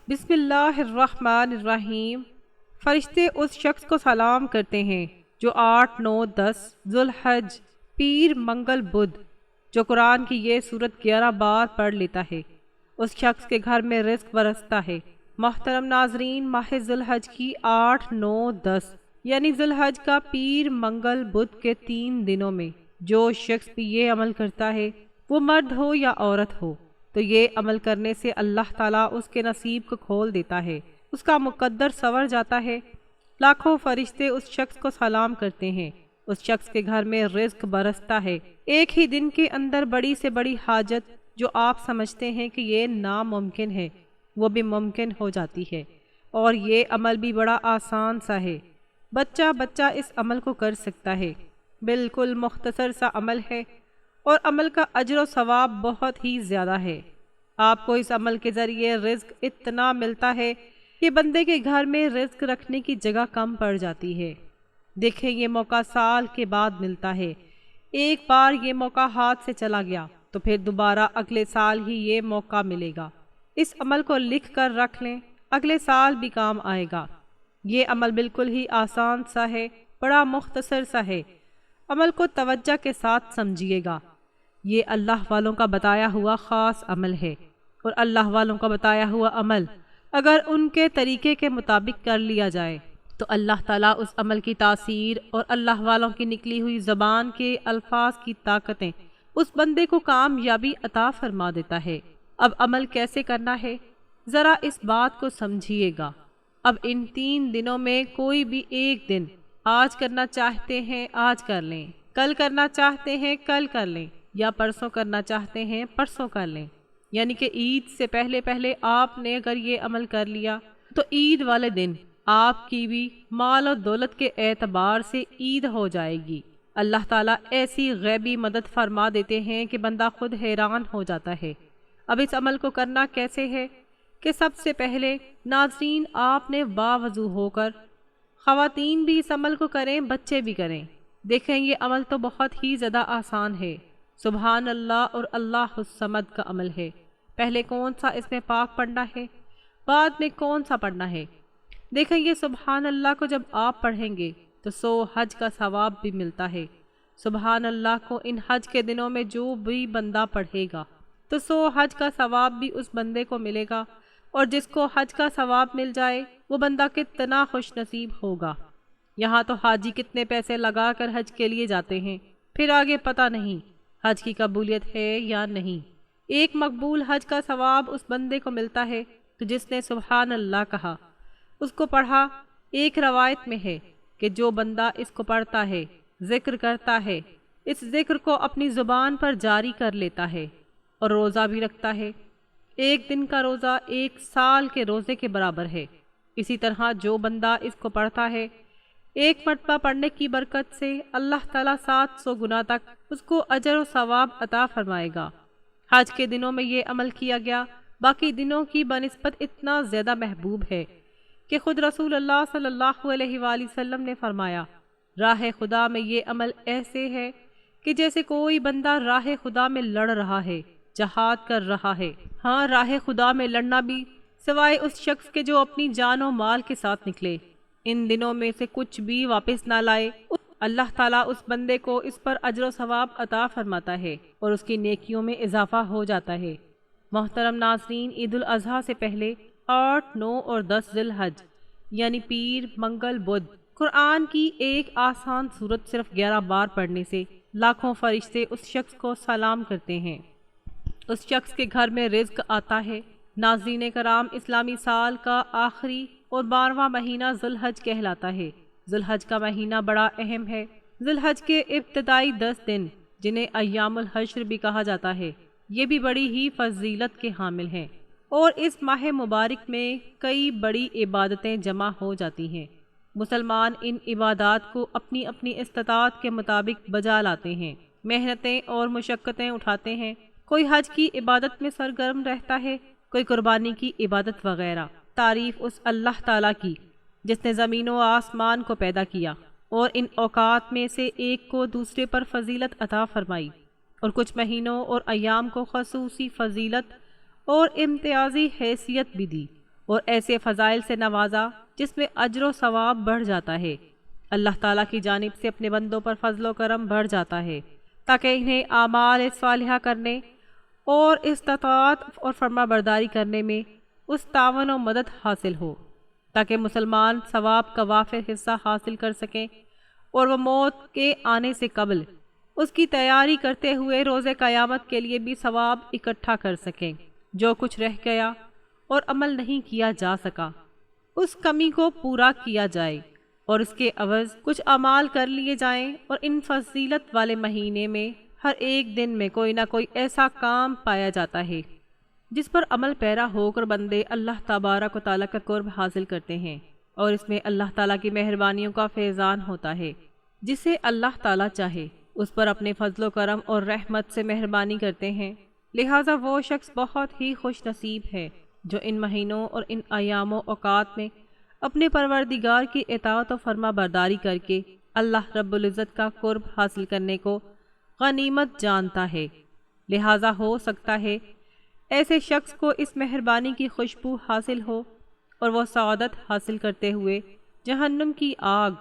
بسم اللہ الرحمن الرحیم۔ فرشتے اس شخص کو سلام کرتے ہیں جو 8، 9، 10 ذوالحج پیر منگل بدھ جو قرآن کی یہ سورت 11 بار پڑھ لیتا ہے، اس شخص کے گھر میں رزق برستا ہے۔ محترم ناظرین، ماہ ذوالحج کی 8، 9، 10 یعنی ذوالحج کا پیر منگل بدھ کے 3 دنوں میں جو شخص بھی یہ عمل کرتا ہے، وہ مرد ہو یا عورت ہو، تو یہ عمل کرنے سے اللہ تعالیٰ اس کے نصیب کو کھول دیتا ہے، اس کا مقدر سنور جاتا ہے۔ لاکھوں فرشتے اس شخص کو سلام کرتے ہیں، اس شخص کے گھر میں رزق برستا ہے۔ ایک ہی دن کے اندر بڑی سے بڑی حاجت جو آپ سمجھتے ہیں کہ یہ ناممکن ہے، وہ بھی ممکن ہو جاتی ہے، اور یہ عمل بھی بڑا آسان سا ہے۔ بچہ اس عمل کو کر سکتا ہے، بالکل مختصر سا عمل ہے، اور عمل کا اجر و ثواب بہت ہی زیادہ ہے۔ آپ کو اس عمل کے ذریعے رزق اتنا ملتا ہے کہ بندے کے گھر میں رزق رکھنے کی جگہ کم پڑ جاتی ہے۔ دیکھیں، یہ موقع سال کے بعد ملتا ہے۔ ایک بار یہ موقع ہاتھ سے چلا گیا تو پھر دوبارہ اگلے سال ہی یہ موقع ملے گا۔ اس عمل کو لکھ کر رکھ لیں، اگلے سال بھی کام آئے گا۔ یہ عمل بالکل ہی آسان سا ہے، بڑا مختصر سا ہے۔ عمل کو توجہ کے ساتھ سمجھیے گا۔ یہ اللہ والوں کا بتایا ہوا خاص عمل ہے، اور اللہ والوں کا بتایا ہوا عمل اگر ان کے طریقے کے مطابق کر لیا جائے تو اللہ تعالیٰ اس عمل کی تاثیر اور اللہ والوں کی نکلی ہوئی زبان کے الفاظ کی طاقتیں اس بندے کو کامیابی عطا فرما دیتا ہے۔ اب عمل کیسے کرنا ہے، ذرا اس بات کو سمجھیے گا۔ اب ان 3 دنوں میں کوئی بھی ایک دن آج کرنا چاہتے ہیں آج کر لیں، کل کرنا چاہتے ہیں کل کر لیں، یا پرسوں کرنا چاہتے ہیں پرسوں کر لیں۔ یعنی کہ عید سے پہلے پہلے آپ نے اگر یہ عمل کر لیا تو عید والے دن آپ کی بھی مال و دولت کے اعتبار سے عید ہو جائے گی۔ اللہ تعالیٰ ایسی غیبی مدد فرما دیتے ہیں کہ بندہ خود حیران ہو جاتا ہے۔ اب اس عمل کو کرنا کیسے ہے کہ سب سے پہلے ناظرین آپ نے باوضو ہو کر، خواتین بھی اس عمل کو کریں، بچے بھی کریں۔ دیکھیں، یہ عمل تو بہت ہی زیادہ آسان ہے۔ سبحان اللہ اور اللہ الصمد کا عمل ہے۔ پہلے کون سا اس میں پاک پڑھنا ہے، بعد میں کون سا پڑھنا ہے۔ دیکھیں، یہ سبحان اللہ کو جب آپ پڑھیں گے تو 100 حج کا ثواب بھی ملتا ہے۔ سبحان اللہ کو ان حج کے دنوں میں جو بھی بندہ پڑھے گا تو 100 حج کا ثواب بھی اس بندے کو ملے گا، اور جس کو حج کا ثواب مل جائے وہ بندہ کتنا خوش نصیب ہوگا۔ یہاں تو حاجی کتنے پیسے لگا کر حج کے لیے جاتے ہیں، پھر آگے پتہ نہیں حج کی قبولیت ہے یا نہیں۔ ایک مقبول حج کا ثواب اس بندے کو ملتا ہے تو جس نے سبحان اللہ کہا، اس کو پڑھا۔ ایک روایت میں ہے کہ جو بندہ اس کو پڑھتا ہے، ذکر کرتا ہے، اس ذکر کو اپنی زبان پر جاری کر لیتا ہے اور روزہ بھی رکھتا ہے، ایک دن کا روزہ 1 سال کے روزے کے برابر ہے۔ اسی طرح جو بندہ اس کو پڑھتا ہے، ایک مرتبہ پڑھنے کی برکت سے اللہ تعالیٰ 700 گنا تک اس کو اجر و ثواب عطا فرمائے گا۔ حج کے دنوں میں یہ عمل کیا گیا باقی دنوں کی بنسبت اتنا زیادہ محبوب ہے کہ خود رسول اللہ صلی اللہ علیہ وآلہ وسلم نے فرمایا، راہ خدا میں یہ عمل ایسے ہے کہ جیسے کوئی بندہ راہ خدا میں لڑ رہا ہے، جہاد کر رہا ہے۔ ہاں، راہ خدا میں لڑنا بھی سوائے اس شخص کے جو اپنی جان و مال کے ساتھ نکلے، ان دنوں میں سے کچھ بھی واپس نہ لائے، اللہ تعالیٰ اس بندے کو اس پر اجر و ثواب عطا فرماتا ہے اور اس کی نیکیوں میں اضافہ ہو جاتا ہے۔ محترم ناظرین، عید الاضحیٰ سے پہلے 8، 9 اور 10 ذوالحج یعنی پیر منگل بدھ قرآن کی ایک آسان سورت صرف 11 بار پڑھنے سے لاکھوں فرشتے اس شخص کو سلام کرتے ہیں، اس شخص کے گھر میں رزق آتا ہے۔ ناظرین کرام، اسلامی سال کا آخری اور 12واں مہینہ ذوالحج کہلاتا ہے۔ ذوالحج کا مہینہ بڑا اہم ہے۔ ذوالحج کے ابتدائی 10 دن جنہیں ایام الحشر بھی کہا جاتا ہے، یہ بھی بڑی ہی فضیلت کے حامل ہیں، اور اس ماہ مبارک میں کئی بڑی عبادتیں جمع ہو جاتی ہیں۔ مسلمان ان عبادات کو اپنی اپنی استطاعت کے مطابق بجا لاتے ہیں، محنتیں اور مشقتیں اٹھاتے ہیں۔ کوئی حج کی عبادت میں سرگرم رہتا ہے، کوئی قربانی کی عبادت وغیرہ۔ تعریف اس اللہ تعالیٰ کی جس نے زمین و آسمان کو پیدا کیا اور ان اوقات میں سے ایک کو دوسرے پر فضیلت عطا فرمائی، اور کچھ مہینوں اور ایام کو خصوصی فضیلت اور امتیازی حیثیت بھی دی، اور ایسے فضائل سے نوازا جس میں اجر و ثواب بڑھ جاتا ہے۔ اللہ تعالیٰ کی جانب سے اپنے بندوں پر فضل و کرم بڑھ جاتا ہے تاکہ انہیں اعمال صالحہ کرنے اور استطاعت اور فرما برداری کرنے میں اس تعاون و مدد حاصل ہو، تاکہ مسلمان ثواب کا وافر حصہ حاصل کر سکیں اور وہ موت کے آنے سے قبل اس کی تیاری کرتے ہوئے روز قیامت کے لیے بھی ثواب اکٹھا کر سکیں۔ جو کچھ رہ گیا اور عمل نہیں کیا جا سکا اس کمی کو پورا کیا جائے اور اس کے عوض کچھ اعمال کر لیے جائیں، اور ان فضیلت والے مہینے میں ہر ایک دن میں کوئی نہ کوئی ایسا کام پایا جاتا ہے جس پر عمل پیرا ہو کر بندے اللہ تبارک و تعالیٰ کا قرب حاصل کرتے ہیں، اور اس میں اللہ تعالیٰ کی مہربانیوں کا فیضان ہوتا ہے۔ جسے اللہ تعالیٰ چاہے اس پر اپنے فضل و کرم اور رحمت سے مہربانی کرتے ہیں، لہٰذا وہ شخص بہت ہی خوش نصیب ہے جو ان مہینوں اور ان ایام و اوقات میں اپنے پروردگار کی اطاعت و فرما برداری کر کے اللہ رب العزت کا قرب حاصل کرنے کو غنیمت جانتا ہے۔ لہٰذا ہو سکتا ہے ایسے شخص کو اس مہربانی کی خوشبو حاصل ہو اور وہ سعادت حاصل کرتے ہوئے جہنم کی آگ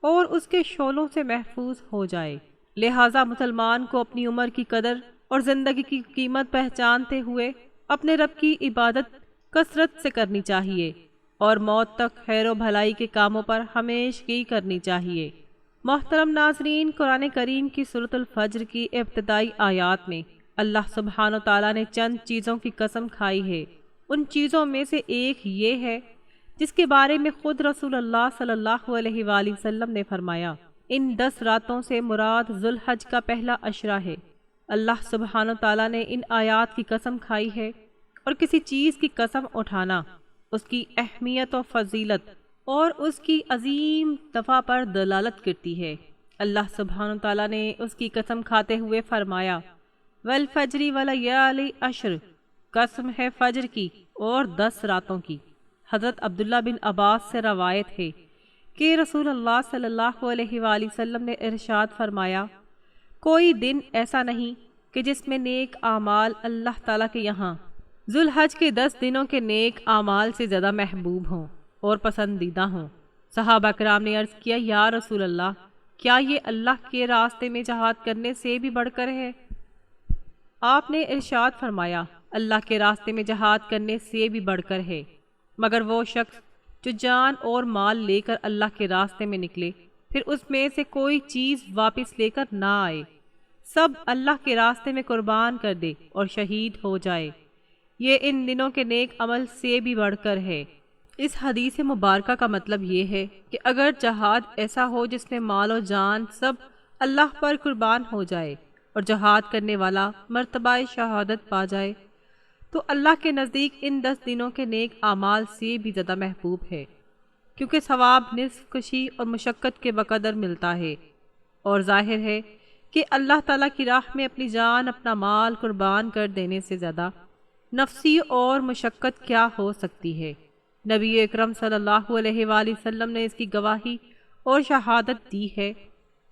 اور اس کے شعلوں سے محفوظ ہو جائے۔ لہٰذا مسلمان کو اپنی عمر کی قدر اور زندگی کی قیمت پہچانتے ہوئے اپنے رب کی عبادت کثرت سے کرنی چاہیے اور موت تک خیر و بھلائی کے کاموں پر ہمیشگی کرنی چاہیے۔ محترم ناظرین، قرآن کریم کی سورۃ الفجر کی ابتدائی آیات میں اللہ سبحانہ و تعالیٰ نے چند چیزوں کی قسم کھائی ہے۔ ان چیزوں میں سے ایک یہ ہے جس کے بارے میں خود رسول اللہ صلی اللہ علیہ وآلہ وسلم نے فرمایا، ان 10 راتوں سے مراد ذوالحج کا پہلا عشرہ ہے۔ اللہ سبحانہ و تعالیٰ نے ان آیات کی قسم کھائی ہے، اور کسی چیز کی قسم اٹھانا اس کی اہمیت و فضیلت اور اس کی عظیم دفعہ پر دلالت کرتی ہے۔ اللہ سبحانہ و تعالیٰ نے اس کی قسم کھاتے ہوئے فرمایا، والفجر ولیال عشر، قسم ہے فجر کی اور 10 راتوں کی۔ حضرت عبداللہ بن عباس سے روایت ہے کہ رسول اللہ صلی اللہ علیہ وآلہ وسلم نے ارشاد فرمایا، کوئی دن ایسا نہیں کہ جس میں نیک اعمال اللہ تعالیٰ کے یہاں ذوالحج کے 10 دنوں کے نیک اعمال سے زیادہ محبوب ہوں اور پسندیدہ ہوں۔ صحابہ کرام نے عرض کیا، یا رسول اللہ، کیا یہ اللہ کے راستے میں جہاد کرنے سے بھی بڑھ کر ہے؟ آپ نے ارشاد فرمایا، اللہ کے راستے میں جہاد کرنے سے بھی بڑھ کر ہے، مگر وہ شخص جو جان اور مال لے کر اللہ کے راستے میں نکلے، پھر اس میں سے کوئی چیز واپس لے کر نہ آئے، سب اللہ کے راستے میں قربان کر دے اور شہید ہو جائے، یہ ان دنوں کے نیک عمل سے بھی بڑھ کر ہے۔ اس حدیث مبارکہ کا مطلب یہ ہے کہ اگر جہاد ایسا ہو جس میں مال و جان سب اللہ پر قربان ہو جائے اور جہاد کرنے والا مرتبہ شہادت پا جائے، تو اللہ کے نزدیک ان 10 دنوں کے نیک اعمال سے بھی زیادہ محبوب ہے، کیونکہ ثواب نصف کشی اور مشقت کے بقدر ملتا ہے، اور ظاہر ہے کہ اللہ تعالیٰ کی راہ میں اپنی جان اپنا مال قربان کر دینے سے زیادہ نفسی اور مشقت کیا ہو سکتی ہے۔ نبی اکرم صلی اللہ علیہ وآلہ وسلم نے اس کی گواہی اور شہادت دی ہے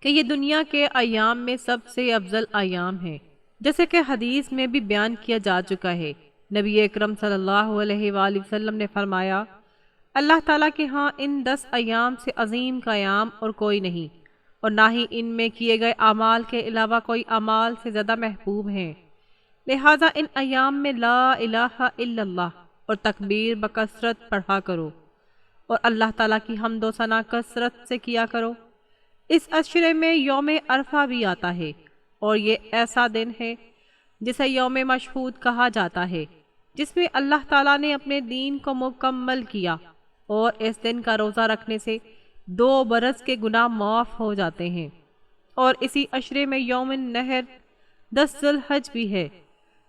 کہ یہ دنیا کے ایام میں سب سے افضل ایام ہیں، جیسے کہ حدیث میں بھی بیان کیا جا چکا ہے۔ نبی اکرم صلی اللہ علیہ وآلہ وسلم نے فرمایا، اللہ تعالیٰ کے ہاں ان 10 ایام سے عظیم قیام اور کوئی نہیں، اور نہ ہی ان میں کیے گئے اعمال کے علاوہ کوئی اعمال سے زیادہ محبوب ہیں، لہٰذا ان ایام میں لا الہ الا اللہ اور تکبیر بکثرت پڑھا کرو، اور اللہ تعالیٰ کی حمد و ثنا کثرت سے کیا کرو۔ اس عشرے میں یوم عرفہ بھی آتا ہے، اور یہ ایسا دن ہے جسے یوم مشہود کہا جاتا ہے، جس میں اللہ تعالیٰ نے اپنے دین کو مکمل کیا، اور اس دن کا روزہ رکھنے سے 2 برس کے گناہ معاف ہو جاتے ہیں۔ اور اسی عشرے میں یوم النحر 10 ذوالحج بھی ہے،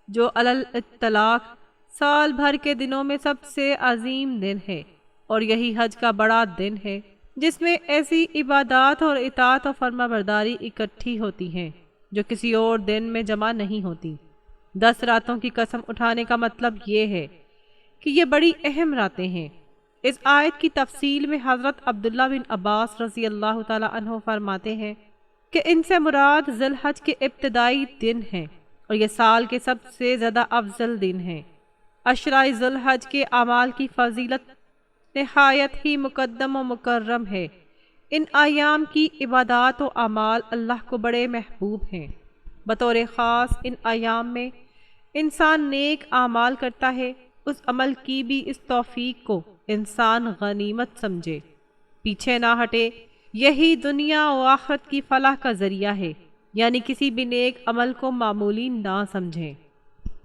جو علی الاطلاق سال بھر کے دنوں میں سب سے عظیم دن ہے، اور یہی حج کا بڑا دن ہے جس میں ایسی عبادات اور اطاعت و فرما برداری اکٹھی ہوتی ہیں جو کسی اور دن میں جمع نہیں ہوتی۔ 10 راتوں کی قسم اٹھانے کا مطلب یہ ہے کہ یہ بڑی اہم راتیں ہیں۔ اس آیت کی تفصیل میں حضرت عبداللہ بن عباس رضی اللہ تعالی عنہ فرماتے ہیں کہ ان سے مراد ذوالحج کے ابتدائی دن ہیں، اور یہ سال کے سب سے زیادہ افضل دن ہیں۔ عشرہ ذی الحج کے اعمال کی فضیلت نہایت ہی مقدم و مکرم ہے۔ ان ایام کی عبادات و اعمال اللہ کو بڑے محبوب ہیں۔ بطور خاص ان ایام میں انسان نیک اعمال کرتا ہے، اس عمل کی بھی اس توفیق کو انسان غنیمت سمجھے، پیچھے نہ ہٹے۔ یہی دنیا و آخرت کی فلاح کا ذریعہ ہے، یعنی کسی بھی نیک عمل کو معمولی نہ سمجھیں۔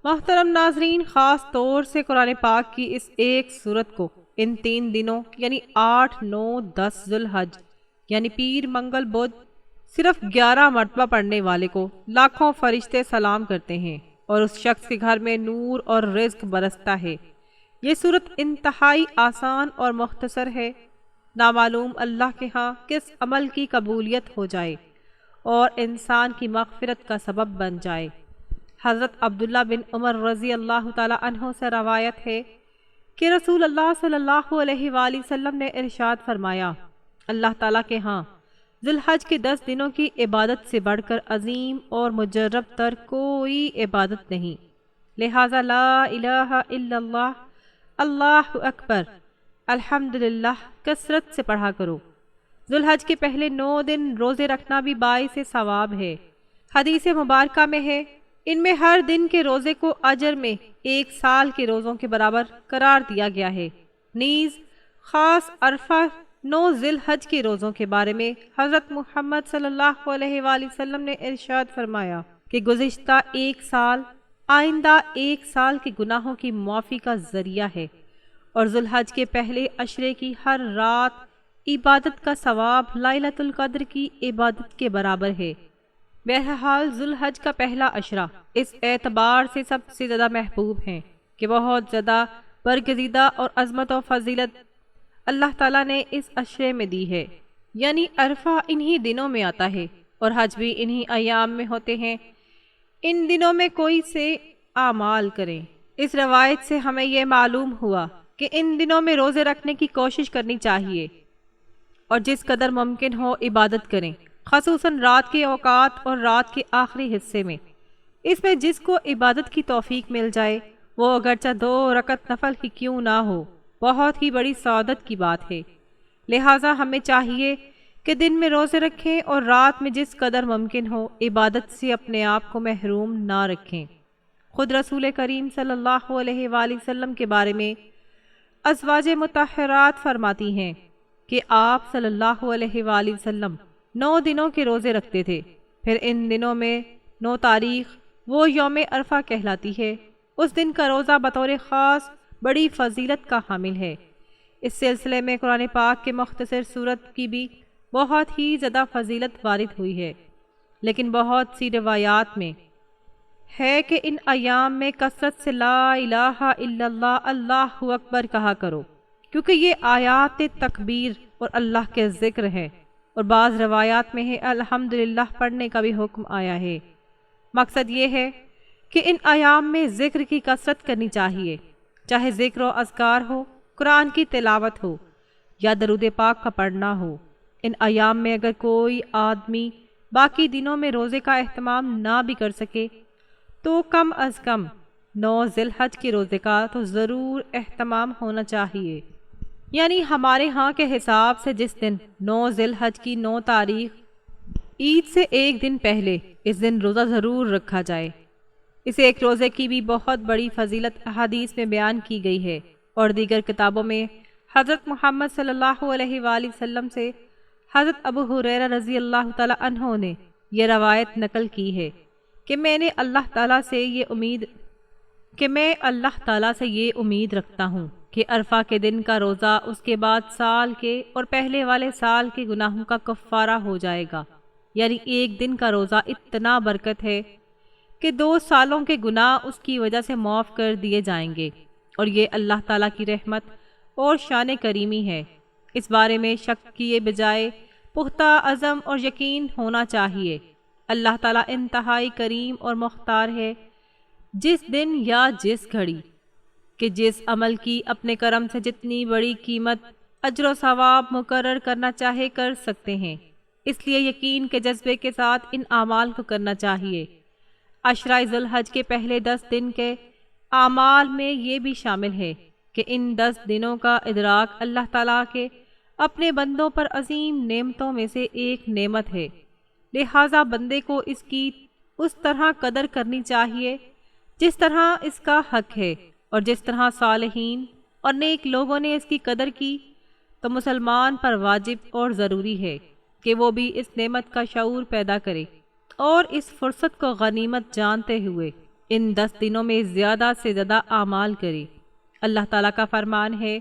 محترم ناظرین، خاص طور سے قرآن پاک کی اس ایک سورت کو ان 3 دنوں یعنی 8، 9، 10 ذی الحج یعنی پیر، منگل، بدھ صرف 11 مرتبہ پڑھنے والے کو لاکھوں فرشتے سلام کرتے ہیں اور اس شخص کے گھر میں نور اور رزق برستا ہے۔ یہ سورت انتہائی آسان اور مختصر ہے۔ نامعلوم اللہ کے ہاں کس عمل کی قبولیت ہو جائے اور انسان کی مغفرت کا سبب بن جائے۔ حضرت عبداللہ بن عمر رضی اللہ تعالی عنہ سے روایت ہے کہ رسول اللہ صلی اللہ علیہ وآلہ وسلم نے ارشاد فرمایا، اللہ تعالیٰ کے ہاں ذی الحج کے 10 دنوں کی عبادت سے بڑھ کر عظیم اور مجرب تر کوئی عبادت نہیں، لہٰذا لا الہ الا اللہ، اللہ اکبر، الحمدللہ کثرت سے پڑھا کرو۔ ذی الحج کے پہلے 9 دن روزے رکھنا بھی باعث ثواب ہے۔ حدیث مبارکہ میں ہے، ان میں ہر دن کے روزے کو اجر میں 1 سال کے روزوں کے برابر قرار دیا گیا ہے۔ نیز خاص عرفہ 9 ذی الحج کے روزوں کے بارے میں حضرت محمد صلی اللہ علیہ وآلہ وسلم نے ارشاد فرمایا کہ گزشتہ 1 سال آئندہ 1 سال کے گناہوں کی معافی کا ذریعہ ہے، اور ذی الحج کے پہلے عشرے کی ہر رات عبادت کا ثواب لیلۃ القدر کی عبادت کے برابر ہے۔ بہرحال ذی الحج کا پہلا عشرہ اس اعتبار سے سب سے زیادہ محبوب ہے کہ بہت زیادہ برگزیدہ اور عظمت و فضیلت اللہ تعالیٰ نے اس عشرے میں دی ہے، یعنی عرفہ انہی دنوں میں آتا ہے اور حج بھی انہی ایام میں ہوتے ہیں۔ ان دنوں میں کوئی سے اعمال کریں۔ اس روایت سے ہمیں یہ معلوم ہوا کہ ان دنوں میں روزے رکھنے کی کوشش کرنی چاہیے اور جس قدر ممکن ہو عبادت کریں، خصوصاً رات کے اوقات اور رات کے آخری حصے میں۔ اس میں جس کو عبادت کی توفیق مل جائے وہ اگرچہ 2 رکعت نفل ہی کیوں نہ ہو، بہت ہی بڑی سعادت کی بات ہے۔ لہٰذا ہمیں چاہیے کہ دن میں روزے رکھیں اور رات میں جس قدر ممکن ہو عبادت سے اپنے آپ کو محروم نہ رکھیں۔ خود رسول کریم صلی اللہ علیہ وآلہ وسلم کے بارے میں ازواج مطہرات فرماتی ہیں کہ آپ صلی اللہ علیہ وآلہ وسلم 9 دنوں کے روزے رکھتے تھے، پھر ان دنوں میں 9 تاریخ وہ یوم عرفہ کہلاتی ہے۔ اس دن کا روزہ بطور خاص بڑی فضیلت کا حامل ہے۔ اس سلسلے میں قرآن پاک کے مختصر سورت کی بھی بہت ہی زیادہ فضیلت وارد ہوئی ہے، لیکن بہت سی روایات میں ہے کہ ان ایام میں کثرت سے لا الہ الا اللہ، اللہ اکبر کہا کرو، کیونکہ یہ آیات تکبیر اور اللہ کے ذکر ہے، اور بعض روایات میں ہے الحمدللہ پڑھنے کا بھی حکم آیا ہے۔ مقصد یہ ہے کہ ان ایام میں ذکر کی کثرت کرنی چاہیے، چاہے ذکر و اذکار ہو، قرآن کی تلاوت ہو یا درود پاک کا پڑھنا ہو۔ ان ایام میں اگر کوئی آدمی باقی دنوں میں روزے کا اہتمام نہ بھی کر سکے تو کم از کم 9 ذی الحج کے روزے کا تو ضرور اہتمام ہونا چاہیے، یعنی ہمارے ہاں کے حساب سے جس دن 9 ذی الحج کی 9 تاریخ عید سے 1 دن پہلے اس دن روزہ ضرور رکھا جائے۔ اس ایک روزے کی بھی بہت بڑی فضیلت احادیث میں بیان کی گئی ہے اور دیگر کتابوں میں حضرت محمد صلی اللہ علیہ وآلہ وسلم سے حضرت ابو ہریرہ رضی اللہ تعالی عنہ نے یہ روایت نقل کی ہے کہ میں اللہ تعالیٰ سے یہ امید رکھتا ہوں کہ عرفہ کے دن کا روزہ اس کے بعد سال کے اور پہلے والے سال کے گناہوں کا کفارہ ہو جائے گا، یعنی 1 دن کا روزہ اتنا برکت ہے کہ 2 سالوں کے گناہ اس کی وجہ سے معاف کر دیے جائیں گے، اور یہ اللہ تعالیٰ کی رحمت اور شان کریمی ہے۔ اس بارے میں شک کیے بجائے پختہ عزم اور یقین ہونا چاہیے۔ اللہ تعالیٰ انتہائی کریم اور مختار ہے، جس دن یا جس گھڑی کہ جس عمل کی اپنے کرم سے جتنی بڑی قیمت، اجر و ثواب مقرر کرنا چاہے کر سکتے ہیں، اس لیے یقین کے جذبے کے ساتھ ان اعمال کو کرنا چاہیے۔ عشرہ ذی الحج کے پہلے 10 دن کے اعمال میں یہ بھی شامل ہے کہ ان 10 دنوں کا ادراک اللہ تعالیٰ کے اپنے بندوں پر عظیم نعمتوں میں سے ایک نعمت ہے، لہٰذا بندے کو اس کی اس طرح قدر کرنی چاہیے جس طرح اس کا حق ہے، اور جس طرح صالحین اور نیک لوگوں نے اس کی قدر کی تو مسلمان پر واجب اور ضروری ہے کہ وہ بھی اس نعمت کا شعور پیدا کرے اور اس فرصت کو غنیمت جانتے ہوئے ان 10 دنوں میں زیادہ سے زیادہ اعمال کرے۔ اللہ تعالیٰ کا فرمان ہے،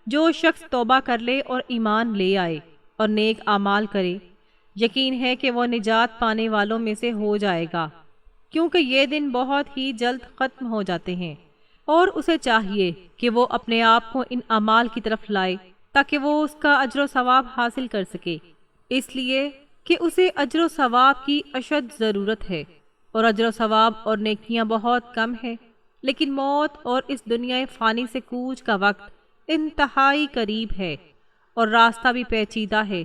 جو شخص توبہ کر لے اور ایمان لے آئے اور نیک اعمال کرے، یقین ہے کہ وہ نجات پانے والوں میں سے ہو جائے گا، کیونکہ یہ دن بہت ہی جلد ختم ہو جاتے ہیں، اور اسے چاہیے کہ وہ اپنے آپ کو ان اعمال کی طرف لائے تاکہ وہ اس کا اجر و ثواب حاصل کر سکے، اس لیے کہ اسے اجر و ثواب کی اشد ضرورت ہے، اور اجر و ثواب اور نیکیاں بہت کم ہے، لیکن موت اور اس دنیا فانی سے کوچ کا وقت انتہائی قریب ہے، اور راستہ بھی پیچیدہ ہے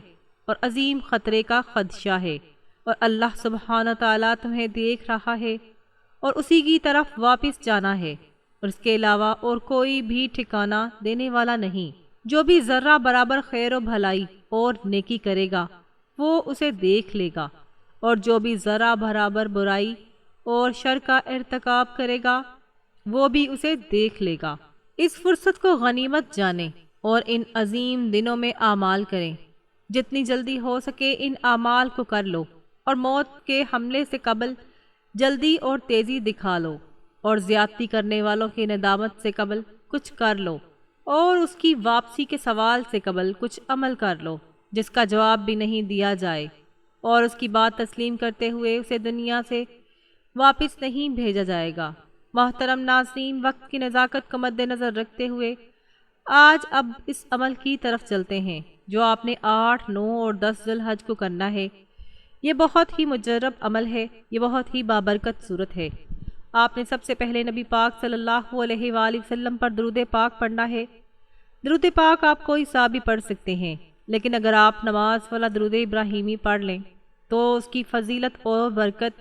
اور عظیم خطرے کا خدشہ ہے، اور اللہ سبحانہ تعالیٰ تمہیں دیکھ رہا ہے اور اسی کی طرف واپس جانا ہے، اور اس کے علاوہ اور کوئی بھی ٹھکانہ دینے والا نہیں۔ جو بھی ذرہ برابر خیر و بھلائی اور نیکی کرے گا وہ اسے دیکھ لے گا، اور جو بھی ذرہ برابر برائی اور شر کا ارتکاب کرے گا وہ بھی اسے دیکھ لے گا۔ اس فرصت کو غنیمت جانیں اور ان عظیم دنوں میں اعمال کریں، جتنی جلدی ہو سکے ان اعمال کو کر لو، اور موت کے حملے سے قبل جلدی اور تیزی دکھا لو، اور زیادتی کرنے والوں کی ندامت سے قبل کچھ کر لو، اور اس کی واپسی کے سوال سے قبل کچھ عمل کر لو جس کا جواب بھی نہیں دیا جائے، اور اس کی بات تسلیم کرتے ہوئے اسے دنیا سے واپس نہیں بھیجا جائے گا۔ محترم ناظرین، وقت کی نزاکت کو مد نظر رکھتے ہوئے آج اب اس عمل کی طرف چلتے ہیں جو آپ نے 8، 9 اور 10 ذی الحج کو کرنا ہے۔ یہ بہت ہی مجرب عمل ہے، یہ بہت ہی بابرکت صورت ہے۔ آپ نے سب سے پہلے نبی پاک صلی اللہ علیہ وآلہ وسلم پر درود پاک پڑھنا ہے۔ درود پاک آپ کوئی سا بھی پڑھ سکتے ہیں، لیکن اگر آپ نماز والا درود ابراہیمی پڑھ لیں تو اس کی فضیلت اور برکت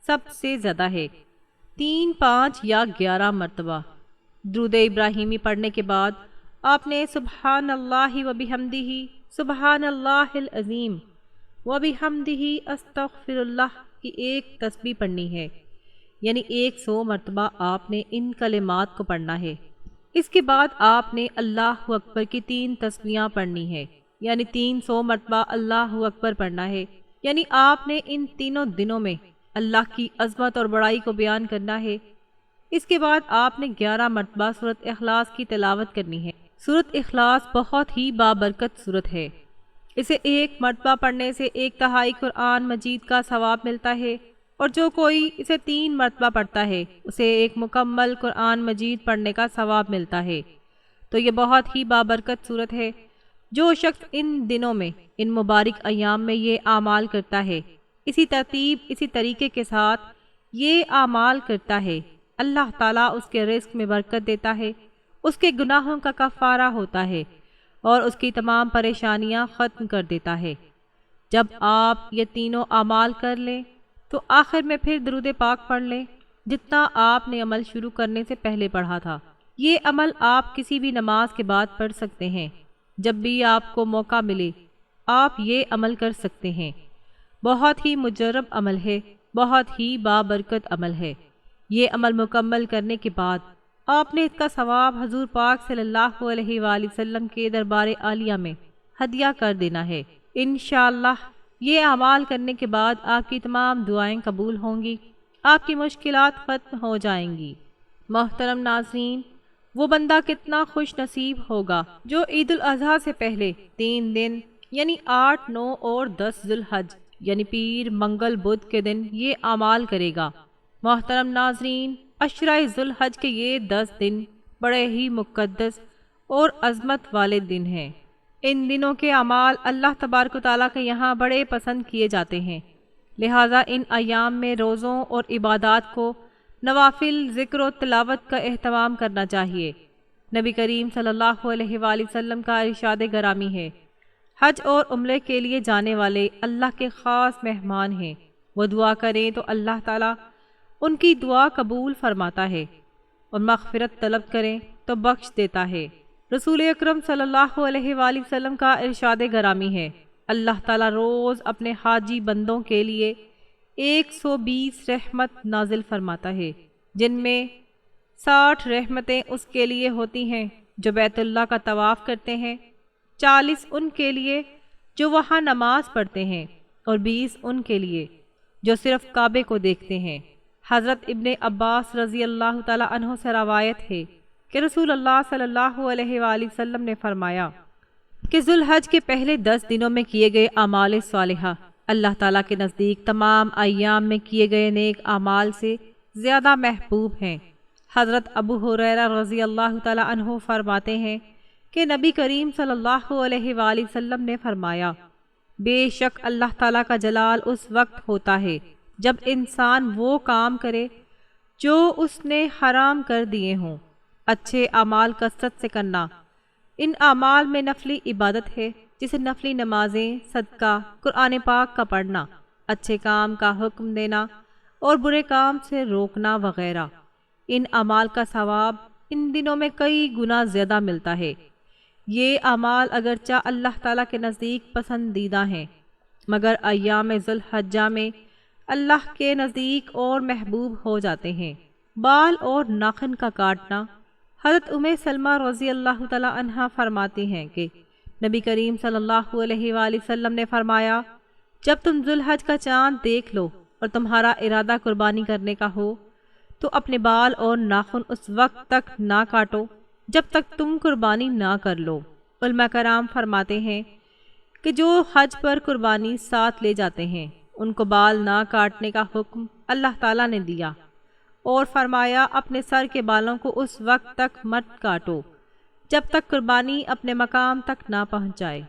سب سے زیادہ ہے۔ 3، 5 یا 11 مرتبہ درود ابراہیمی پڑھنے کے بعد آپ نے سبحان اللہ و بحمدہ، سبحان اللہ العظیم و بحمدہ استغفر اللہ کی ایک تسبیح پڑھنی ہے، یعنی 100 مرتبہ آپ نے ان کلمات کو پڑھنا ہے۔ اس کے بعد آپ نے اللہ اکبر کی 3 تسبیحاں پڑھنی ہے، یعنی 300 مرتبہ اللہ اکبر پڑھنا ہے، یعنی آپ نے ان تینوں دنوں میں اللہ کی عظمت اور بڑائی کو بیان کرنا ہے۔ اس کے بعد آپ نے 11 مرتبہ سورۃ اخلاص کی تلاوت کرنی ہے۔ سورۃ اخلاص بہت ہی بابرکت سورت ہے، اسے 1 مرتبہ پڑھنے سے 1/3 قرآن مجید کا ثواب ملتا ہے، اور جو کوئی اسے 3 مرتبہ پڑھتا ہے اسے 1 مکمل قرآن مجید پڑھنے کا ثواب ملتا ہے۔ تو یہ بہت ہی بابرکت صورت ہے۔ جو شخص ان دنوں میں، ان مبارک ایام میں یہ اعمال کرتا ہے، اسی ترتیب، اسی طریقے کے ساتھ یہ اعمال کرتا ہے، اللہ تعالیٰ اس کے رزق میں برکت دیتا ہے، اس کے گناہوں کا کفارہ ہوتا ہے، اور اس کی تمام پریشانیاں ختم کر دیتا ہے۔ جب آپ یہ تینوں اعمال کر لیں تو آخر میں پھر درود پاک پڑھ لیں جتنا آپ نے عمل شروع کرنے سے پہلے پڑھا تھا۔ یہ عمل آپ کسی بھی نماز کے بعد پڑھ سکتے ہیں، جب بھی آپ کو موقع ملے آپ یہ عمل کر سکتے ہیں۔ بہت ہی مجرب عمل ہے، بہت ہی بابرکت عمل ہے۔ یہ عمل مکمل کرنے کے بعد آپ نے اس کا ثواب حضور پاک صلی اللہ علیہ وآلہ وسلم کے دربار عالیہ میں ہدیہ کر دینا ہے۔ انشاءاللہ یہ اعمال کرنے کے بعد آپ کی تمام دعائیں قبول ہوں گی، آپ کی مشکلات ختم ہو جائیں گی۔ محترم ناظرین، وہ بندہ کتنا خوش نصیب ہوگا جو عید الاضحیٰ سے پہلے 3 دن یعنی 8، 9 اور 10 ذی الحج یعنی پیر، منگل، بدھ کے دن یہ اعمال کرے گا۔ محترم ناظرین، عشرہ ذی الحج کے یہ 10 دن بڑے ہی مقدس اور عظمت والے دن ہیں۔ ان دنوں کے اعمال اللہ تبارک و تعالیٰ کے یہاں بڑے پسند کیے جاتے ہیں، لہٰذا ان ایام میں روزوں اور عبادات کو، نوافل، ذکر و تلاوت کا اہتمام کرنا چاہیے۔ نبی کریم صلی اللہ علیہ وآلہ وسلم کا ارشاد گرامی ہے، حج اور عمرے کے لیے جانے والے اللہ کے خاص مہمان ہیں، وہ دعا کریں تو اللہ تعالیٰ ان کی دعا قبول فرماتا ہے، اور مغفرت طلب کریں تو بخش دیتا ہے۔ رسول اکرم صلی اللہ علیہ وآلہ وسلم کا ارشاد گرامی ہے، اللہ تعالیٰ روز اپنے حاجی بندوں کے لیے 120 رحمت نازل فرماتا ہے، جن میں 60 رحمتیں اس کے لیے ہوتی ہیں جو بیت اللہ کا طواف کرتے ہیں، 40 ان کے لیے جو وہاں نماز پڑھتے ہیں، اور 20 ان کے لیے جو صرف کعبے کو دیکھتے ہیں۔ حضرت ابن عباس رضی اللہ تعالیٰ عنہ سے روایت ہے کہ رسول اللہ صلی اللہ علیہ وآلہ وسلم نے فرمایا کہ ذو الحج کے پہلے 10 دنوں میں کیے گئے اعمال صالحہ اللہ تعالیٰ کے نزدیک تمام ایام میں کیے گئے نیک اعمال سے زیادہ محبوب ہیں۔ حضرت ابو ہریرہ رضی اللہ تعالیٰ عنہ فرماتے ہیں کہ نبی کریم صلی اللہ علیہ وآلہ وسلم نے فرمایا، بے شک اللہ تعالیٰ کا جلال اس وقت ہوتا ہے جب انسان وہ کام کرے جو اس نے حرام کر دیے ہوں۔ اچھے اعمال کثرت سے کرنا، ان اعمال میں نفلی عبادت ہے جسے نفلی نمازیں، صدقہ، قرآن پاک کا پڑھنا، اچھے کام کا حکم دینا اور برے کام سے روکنا وغیرہ۔ ان اعمال کا ثواب ان دنوں میں کئی گنا زیادہ ملتا ہے۔ یہ اعمال اگرچہ اللہ تعالیٰ کے نزدیک پسندیدہ ہیں، مگر ایام ذو الحجہ میں اللہ کے نزدیک اور محبوب ہو جاتے ہیں۔ بال اور ناخن کا کاٹنا، حضرت سلمہ رضی اللہ تعالیٰ عنہا فرماتی ہیں کہ نبی کریم صلی اللہ علیہ وآلہ وسلم نے فرمایا، جب تم ذو الحج کا چاند دیکھ لو اور تمہارا ارادہ قربانی کرنے کا ہو تو اپنے بال اور ناخن اس وقت تک نہ کاٹو جب تک تم قربانی نہ کر لو۔ علماء کرام فرماتے ہیں کہ جو حج پر قربانی ساتھ لے جاتے ہیں ان کو بال نہ کاٹنے کا حکم اللہ تعالیٰ نے دیا، اور فرمایا اپنے سر کے بالوں کو اس وقت تک مت کاٹو جب تک قربانی اپنے مقام تک نہ پہنچ جائے۔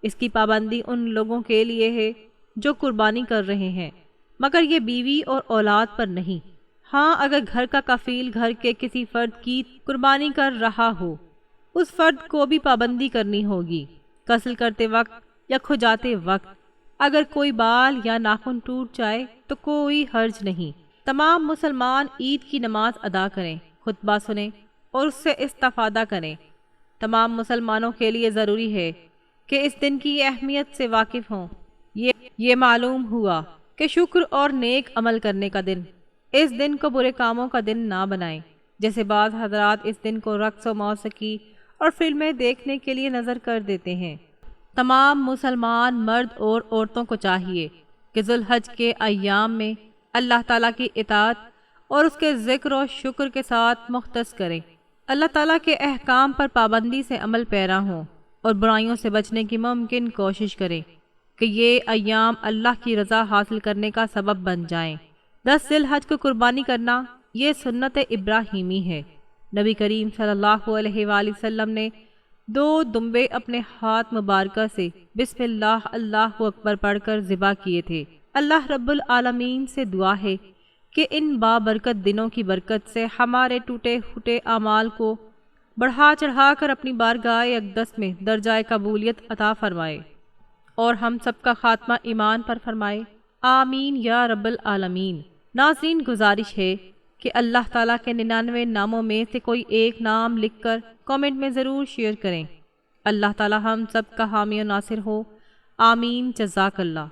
اس کی پابندی ان لوگوں کے لیے ہے جو قربانی کر رہے ہیں، مگر یہ بیوی اور اولاد پر نہیں۔ ہاں، اگر گھر کا کفیل گھر کے کسی فرد کی قربانی کر رہا ہو، اس فرد کو بھی پابندی کرنی ہوگی۔ غسل کرتے وقت یا کھجاتے وقت اگر کوئی بال یا ناخن ٹوٹ جائے تو کوئی حرج نہیں۔ تمام مسلمان عید کی نماز ادا کریں، خطبہ سنیں اور اس سے استفادہ کریں۔ تمام مسلمانوں کے لیے ضروری ہے کہ اس دن کی اہمیت سے واقف ہوں۔ یہ معلوم ہوا کہ شکر اور نیک عمل کرنے کا دن، اس دن کو برے کاموں کا دن نہ بنائیں، جیسے بعض حضرات اس دن کو رقص و موسیقی اور فلمیں دیکھنے کے لیے نظر کر دیتے ہیں۔ تمام مسلمان مرد اور عورتوں کو چاہیے کہ ذو الحج کے ایام میں اللہ تعالیٰ کی اطاعت اور اس کے ذکر و شکر کے ساتھ مختص کریں، اللہ تعالیٰ کے احکام پر پابندی سے عمل پیرا ہوں اور برائیوں سے بچنے کی ممکن کوشش کریں کہ یہ ایام اللہ کی رضا حاصل کرنے کا سبب بن جائیں۔ 10 ذی الحج کو قربانی کرنا یہ سنت ابراہیمی ہے۔ نبی کریم صلی اللہ علیہ وآلہ وسلم نے 2 دمبے اپنے ہاتھ مبارکہ سے بسم اللہ اللہ اکبر پڑھ کر ذبح کیے تھے۔ اللہ رب العالمین سے دعا ہے کہ ان بابرکت دنوں کی برکت سے ہمارے ٹوٹے پھوٹے اعمال کو بڑھا چڑھا کر اپنی بارگاہ اقدس میں درجہ قبولیت عطا فرمائے اور ہم سب کا خاتمہ ایمان پر فرمائے، آمین یا رب العالمین۔ ناظرین، گزارش ہے کہ اللہ تعالیٰ کے 99 ناموں میں سے کوئی ایک نام لکھ کر کامنٹ میں ضرور شیئر کریں۔ اللہ تعالیٰ ہم سب کا حامی و ناصر ہو، آمین۔ جزاک اللہ۔